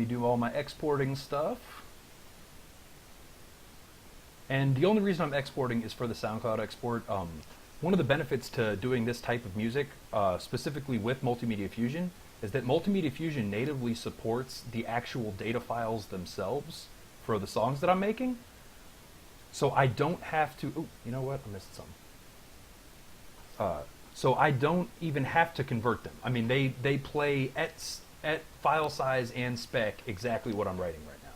me do all my exporting stuff. And the only reason I'm exporting is for the SoundCloud export. One of the benefits to doing this type of music, specifically with Multimedia Fusion, is that Multimedia Fusion natively supports the actual data files themselves for the songs that I'm making. So I don't have to... Oh, you know what? I missed some. So I don't even have to convert them. I mean, they play at file size and spec exactly what I'm writing right now.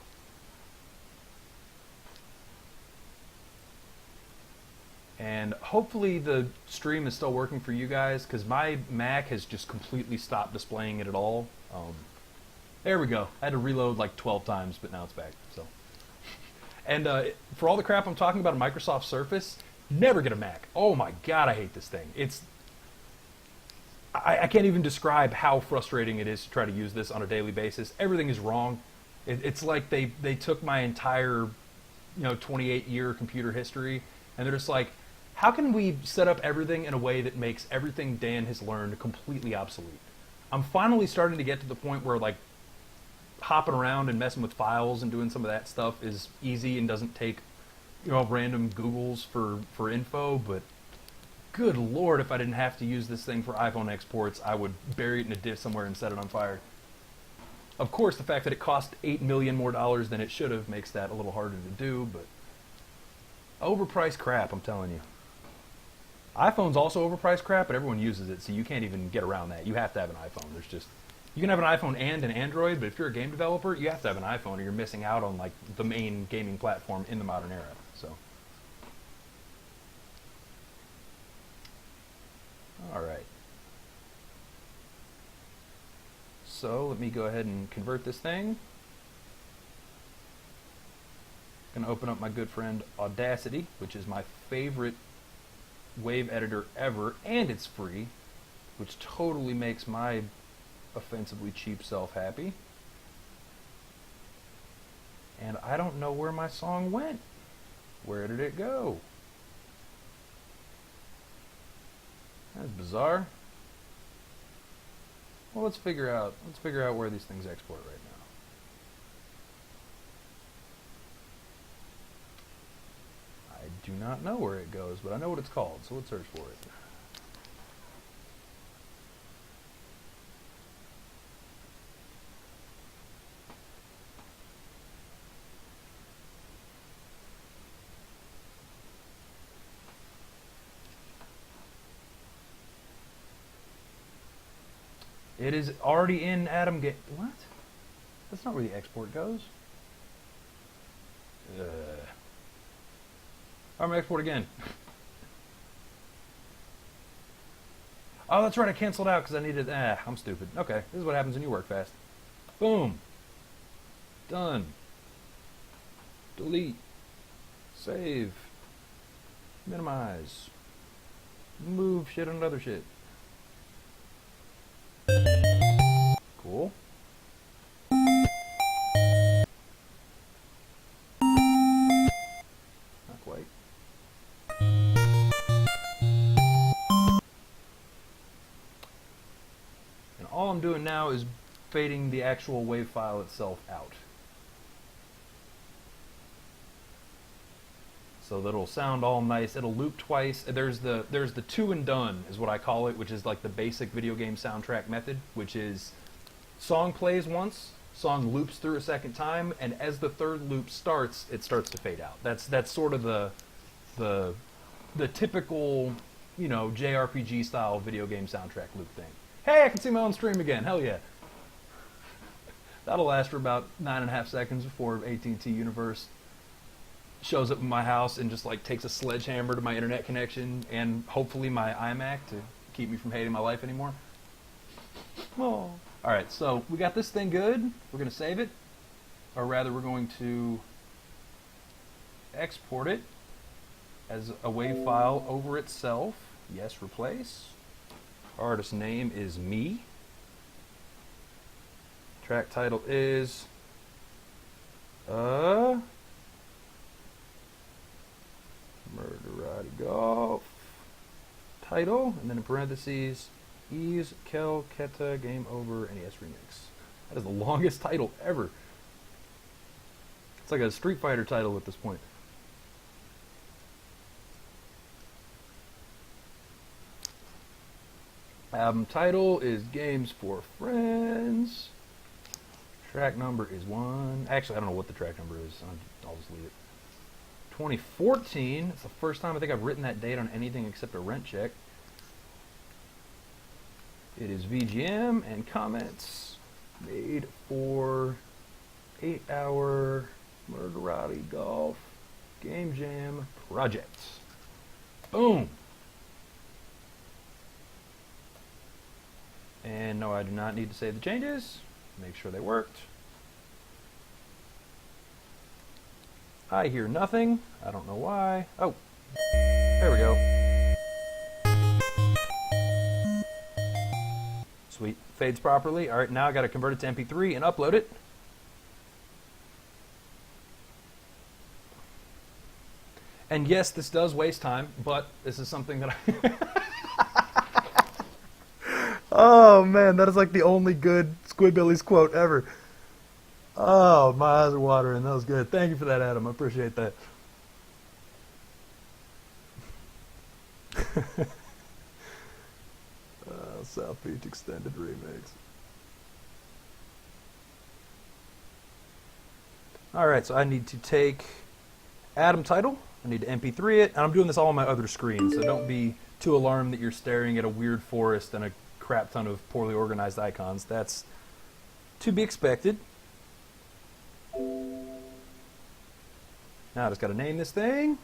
And hopefully the stream is still working for you guys, because my Mac has just completely stopped displaying it at all. There we go. I had to reload like 12 times, but now it's back. So, and for all the crap I'm talking about a Microsoft Surface, never get a Mac. Oh my God, I hate this thing. I can't even describe how frustrating it is to try to use this on a daily basis. Everything is wrong. It's like they took my entire 28-year computer history, and they're just like, how can we set up everything in a way that makes everything Dan has learned completely obsolete? I'm finally starting to get to the point where like hopping around and messing with files and doing some of that stuff is easy and doesn't take random Googles for info, but good Lord, if I didn't have to use this thing for iPhone exports, I would bury it in a dish somewhere and set it on fire. Of course, the fact that it cost $8 million more than it should have makes that a little harder to do, but overpriced crap, I'm telling you. iPhone's also overpriced crap, but everyone uses it, so you can't even get around that. You have to have an iPhone. You can have an iPhone and an Android, but if you're a game developer, you have to have an iPhone or you're missing out on like the main gaming platform in the modern era. So, all right. So let me go ahead and convert this thing. I'm gonna open up my good friend Audacity, which is my favorite wave editor ever, and it's free, which totally makes my offensively cheap self happy. And I don't know where my song went. Where did it go? That's bizarre. Well, let's figure out where these things export right now. I do not know where it goes, but I know what it's called, so let's search for it. It is already in Atom Game. What? That's not where the export goes. I'm gonna export again. Oh, that's right. I canceled out because I needed. I'm stupid. Okay, this is what happens when you work fast. Boom. Done. Delete. Save. Minimize. Move shit on other shit. Cool. Not quite. And all I'm doing now is fading the actual wave file itself out, so that it'll sound all nice. It'll loop twice. There's the two and done is what I call it, which is like the basic video game soundtrack method, which is song plays once, song loops through a second time, and as the third loop starts, it starts to fade out. That's sort of the typical, JRPG style video game soundtrack loop thing. Hey, I can see my own stream again. Hell yeah. That'll last for about 9.5 seconds before AT&T Universe shows up in my house and just like takes a sledgehammer to my internet connection and hopefully my iMac to keep me from hating my life anymore. Oh. Alright, so we got this thing good. We're going to save it, or rather we're going to export it as a WAV file over itself. Yes, replace. Artist name is me. Track title is Murderatti Golf. Title, and then in parentheses, Celceta Game Over NES Remix. That is the longest title ever. It's like a Street Fighter title at this point. Album title is Games for Friends. Track number is 1. Actually, I don't know what the track number is. I'll just leave it. 2014. It's the first time I think I've written that date on anything except a rent check. It is VGM and comments made for 8-hour Murderatti Golf Game Jam project. Boom! And no, I do not need to save the changes. Make sure they worked. I hear nothing. I don't know why. Oh, there we go. Sweet. Fades properly. All right, now I got to convert it to MP3 and upload it. And yes, this does waste time, but this is something that I... Oh, man, that is like the only good Squidbillies quote ever. Oh, my eyes are watering. That was good. Thank you for that, Adam. I appreciate that. South Beach Extended Remix. Alright, so I need to take Adam title. I need to MP3 it. And I'm doing this all on my other screen, so don't be too alarmed that you're staring at a weird forest and a crap ton of poorly organized icons. That's to be expected. Now I just got to name this thing.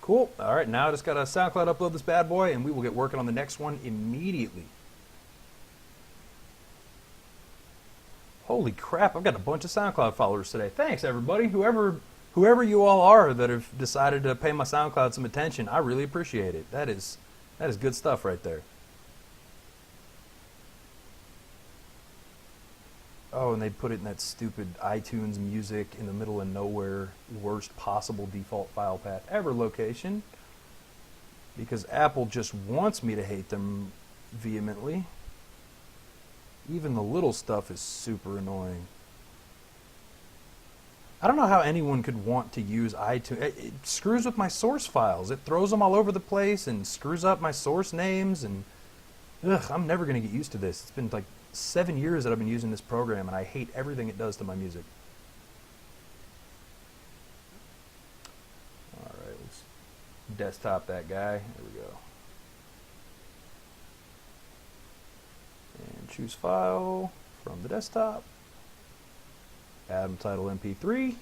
Cool. All right, now I just got to SoundCloud upload this bad boy, and we will get working on the next one immediately. Holy crap, I've got a bunch of SoundCloud followers today. Thanks, everybody. Whoever you all are that have decided to pay my SoundCloud some attention, I really appreciate it. That is good stuff right there. Oh, and they put it in that stupid iTunes music in the middle of nowhere, worst possible default file path ever location. Because Apple just wants me to hate them vehemently. Even the little stuff is super annoying. I don't know how anyone could want to use iTunes. It screws with my source files. It throws them all over the place and screws up my source names. And ugh, I'm never going to get used to this. It's been like 7 years that I've been using this program, and I hate everything it does to my music. All right, let's desktop that guy. There we go. And choose file from the desktop. Adam title MP3.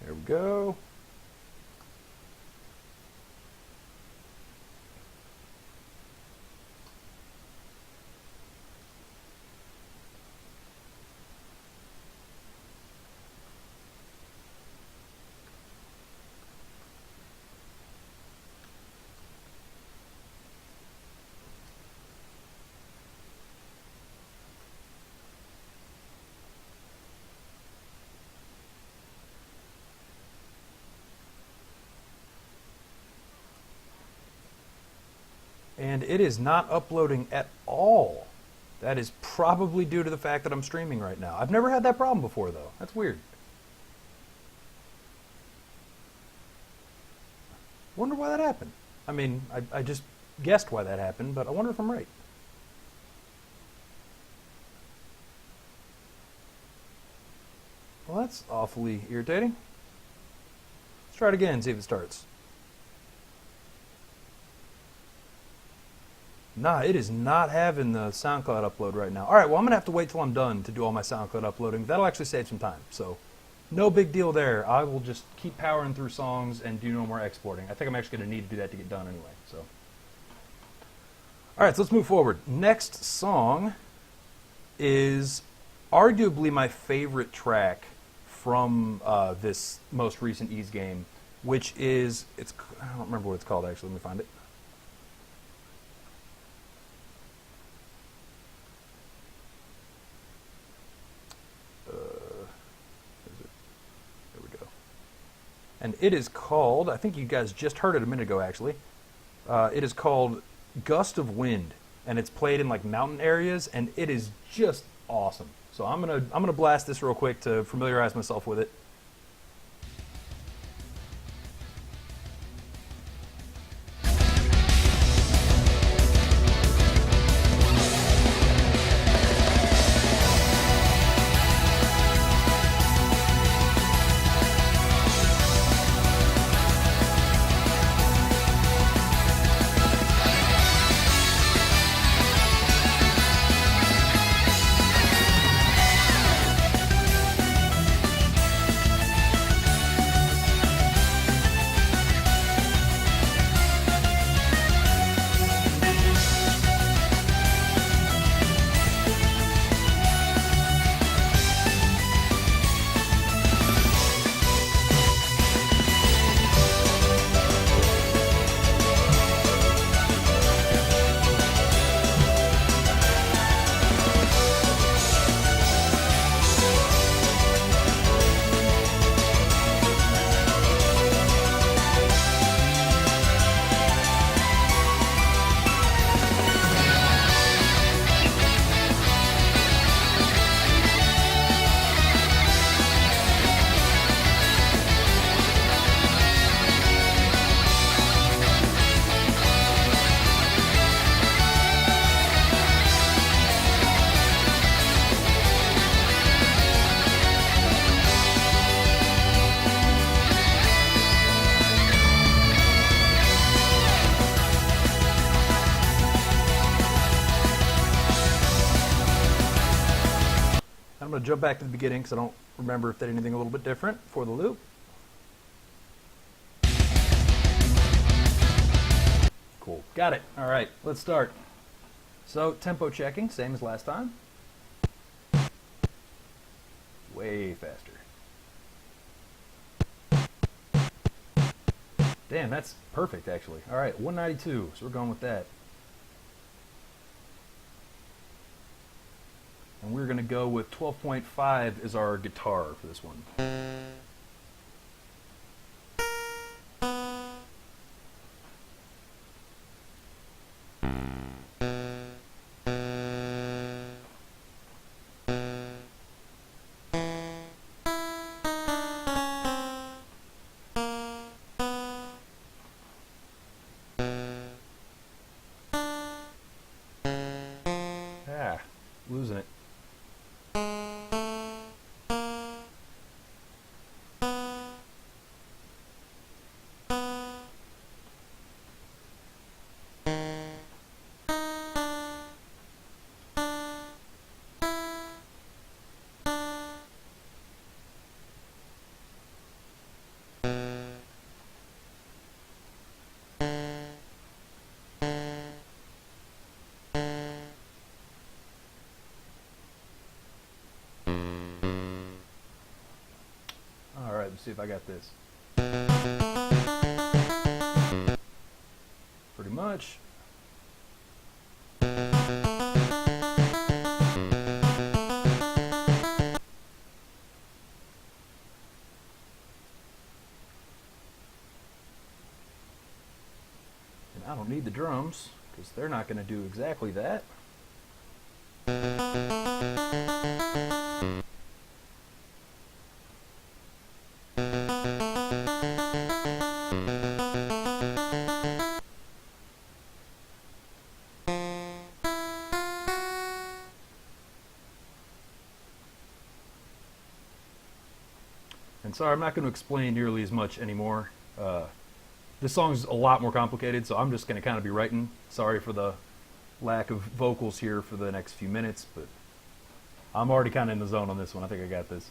There we go. And it is not uploading at all. That is probably due to the fact that I'm streaming right now. I've never had that problem before, though. That's weird. Wonder why that happened. I mean, I just guessed why that happened, but I wonder if I'm right. Well, that's awfully irritating. Let's try it again, see if it starts. Nah, it is not having the SoundCloud upload right now. All right, well, I'm going to have to wait till I'm done to do all my SoundCloud uploading. That'll actually save some time, so no big deal there. I will just keep powering through songs and do no more exporting. I think I'm actually going to need to do that to get done anyway. So, all right, so let's move forward. Next song is arguably my favorite track from this most recent Ys game, which is, I don't remember what it's called actually, let me find it. There we go. And it is called, I think you guys just heard it a minute ago actually, it is called Gust of Wind, and it's played in like mountain areas, and it is just awesome. So I'm gonna blast this real quick to familiarize myself with it. I'm going to jump back to the beginning because I don't remember if they did anything a little bit different for the loop. Cool. Got it. All right, let's start. So tempo checking, same as last time. Way faster. Damn, that's perfect actually. All right, 192, so we're going with that. And we're going to go with 12.5 as our guitar for this one. Losing it. Let's see if I got this. Pretty much. And I don't need the drums because they're not going to do exactly that. And sorry, I'm not going to explain nearly as much anymore. This song's a lot more complicated, so I'm just going to kind of be writing. Sorry for the lack of vocals here for the next few minutes, but I'm already kind of in the zone on this one. I think I got this.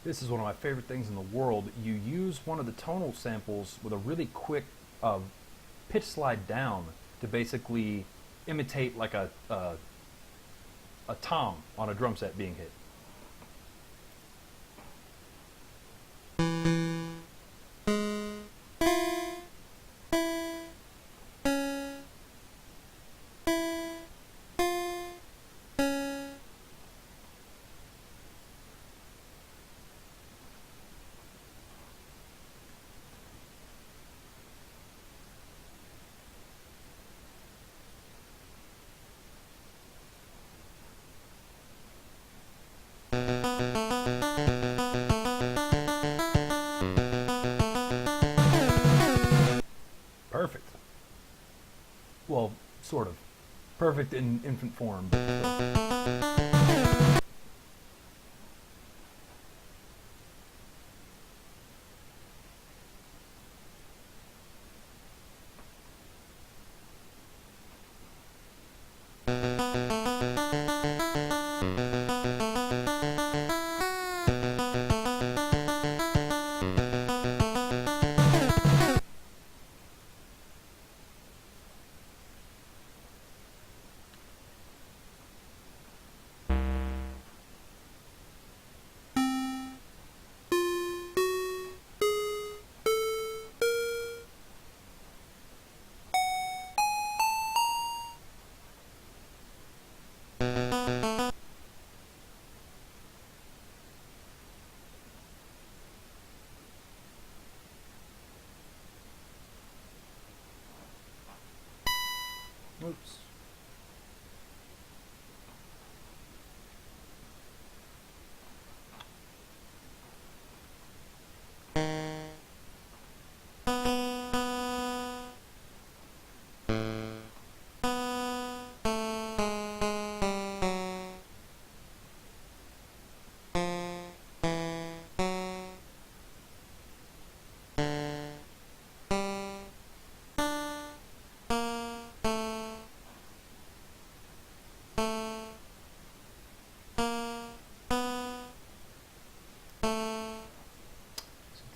This is one of my favorite things in the world. You use one of the tonal samples with a really quick pitch slide down to basically imitate like a tom on a drum set being hit. Perfect. Well, sort of. Perfect in infant form. But still. Oops.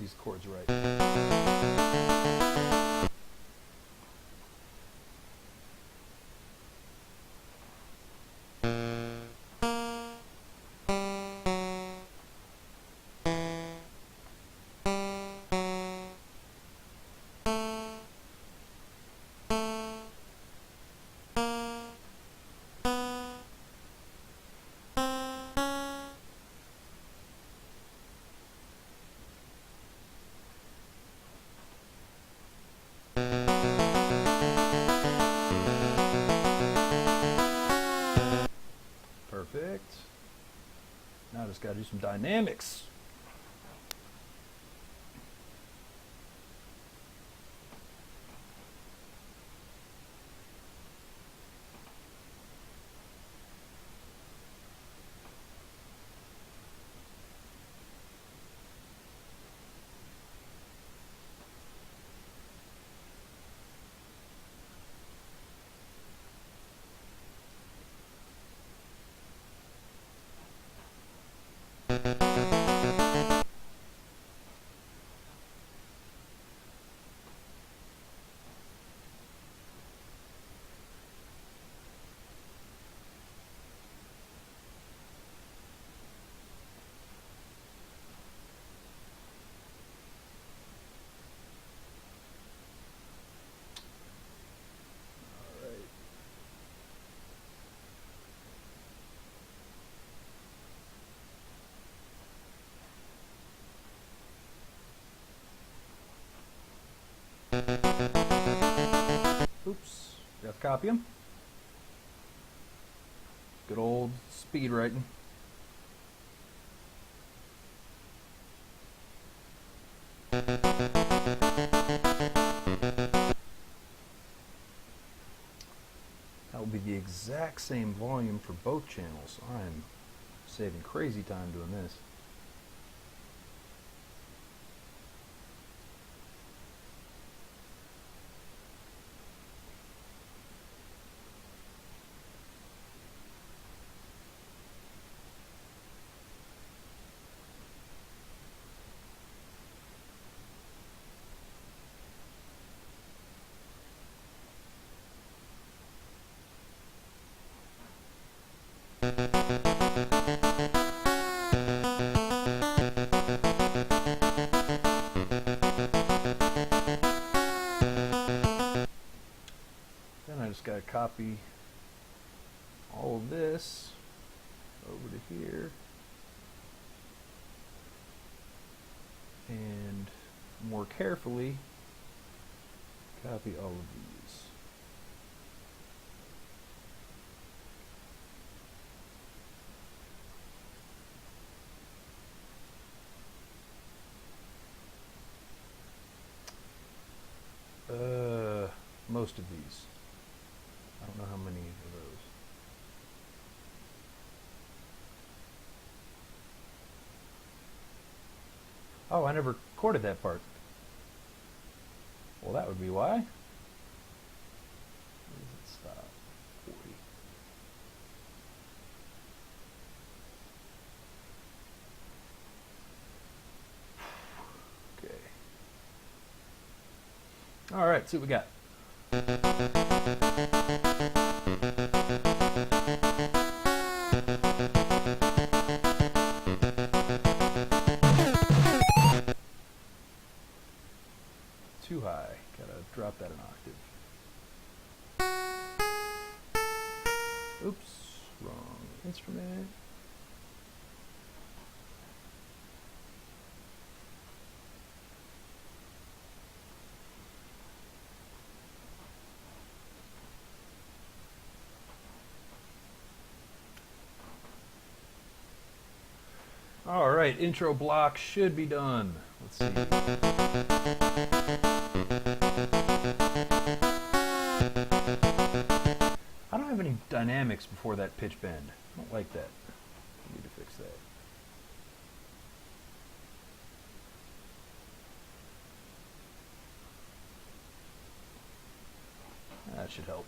These chords right. Perfect. Now I just got to do some dynamics. Oops, got to copy them. Good old speed writing. That will be the exact same volume for both channels. I'm saving crazy time doing this. just got to copy all of this over to here. And more carefully, copy all of these. Most of these. I don't know how many of those. Oh, I never recorded that part. Well, that would be why. Where does it stop? 40. Okay. All right, see what we got. Too high. Gotta drop that an octave. Oops, wrong instrument. All right, intro block should be done. Let's see. I don't have any dynamics before that pitch bend. I don't like that. I need to fix that. That should help.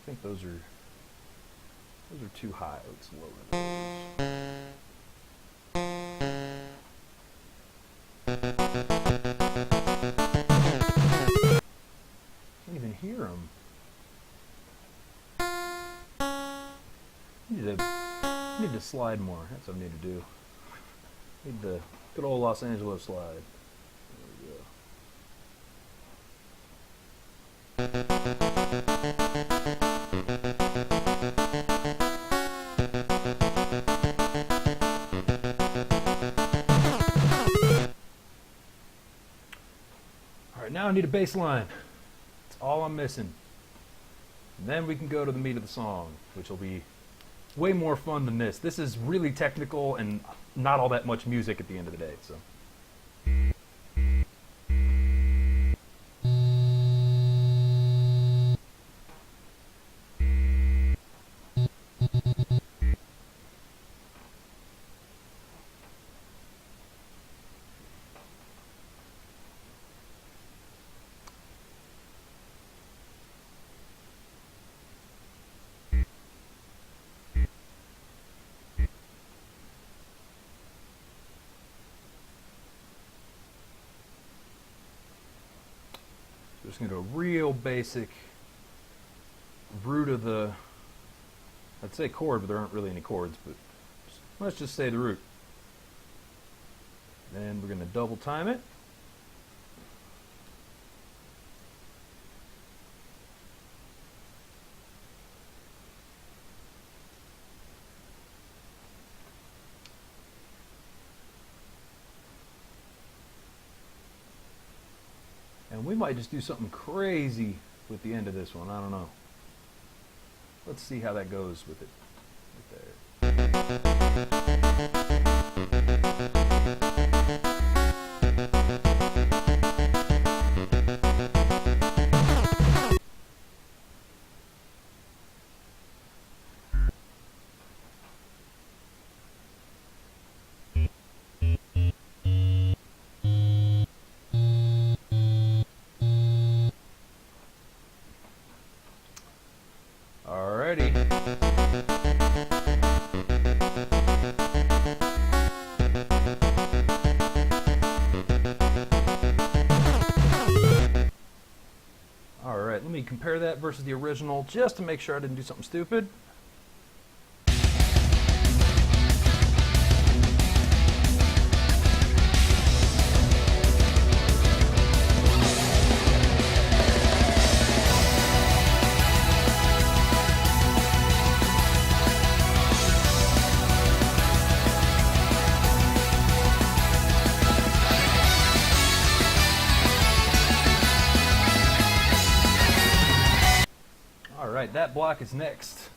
I think those are too high. Let's lower those. Can't even hear them. Need to slide more. That's what I need to do. Need the good old Los Angeles slide. Alright, now I need a bass line. That's all I'm missing. And then we can go to the meat of the song, which will be way more fun than this. This is really technical and not all that much music at the end of the day. So. Just going to do a real basic root of the, I'd say chord, but there aren't really any chords, but let's just say the root. Then we're going to double time it. And we might just do something crazy with the end of this one. I don't know. Let's see how that goes with it. Right Alrighty. Alright, let me compare that versus the original just to make sure I didn't do something stupid. Alright, that block is next.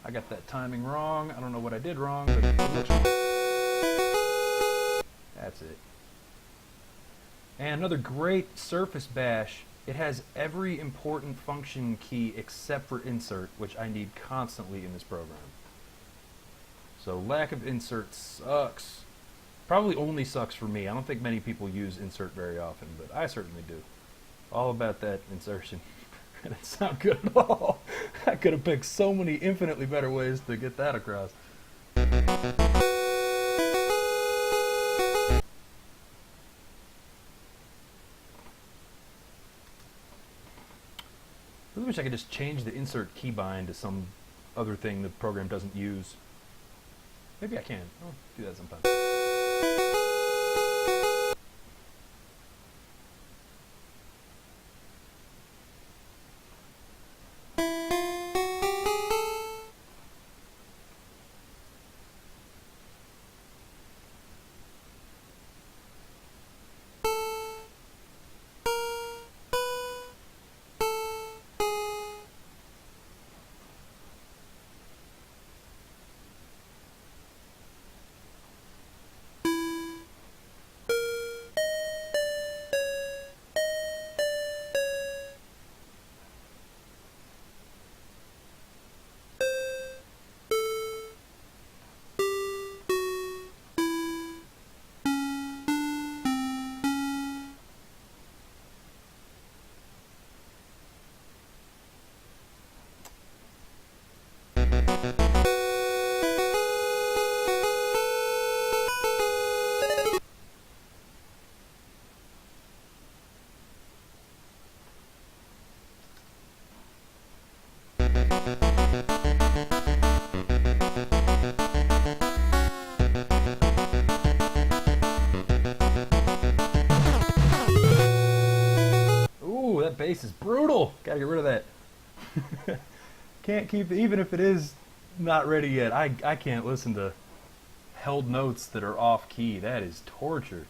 I got that timing wrong. I don't know what I did wrong, but it looks wrong. That's it. And another great Surface Bash. It has every important function key except for insert, which I need constantly in this program. So lack of insert sucks. Probably only sucks for me. I don't think many people use insert very often, but I certainly do. All about that insertion. It didn't sound good at all. I could have picked so many infinitely better ways to get that across. I really wish I could just change the insert keybind to some other thing the program doesn't use. Maybe I can. I'll do that sometime. Ooh, that bass is brutal. Gotta get rid of that. Can't keep it, even if it is not ready yet. I can't listen to held notes that are off key. That is torture.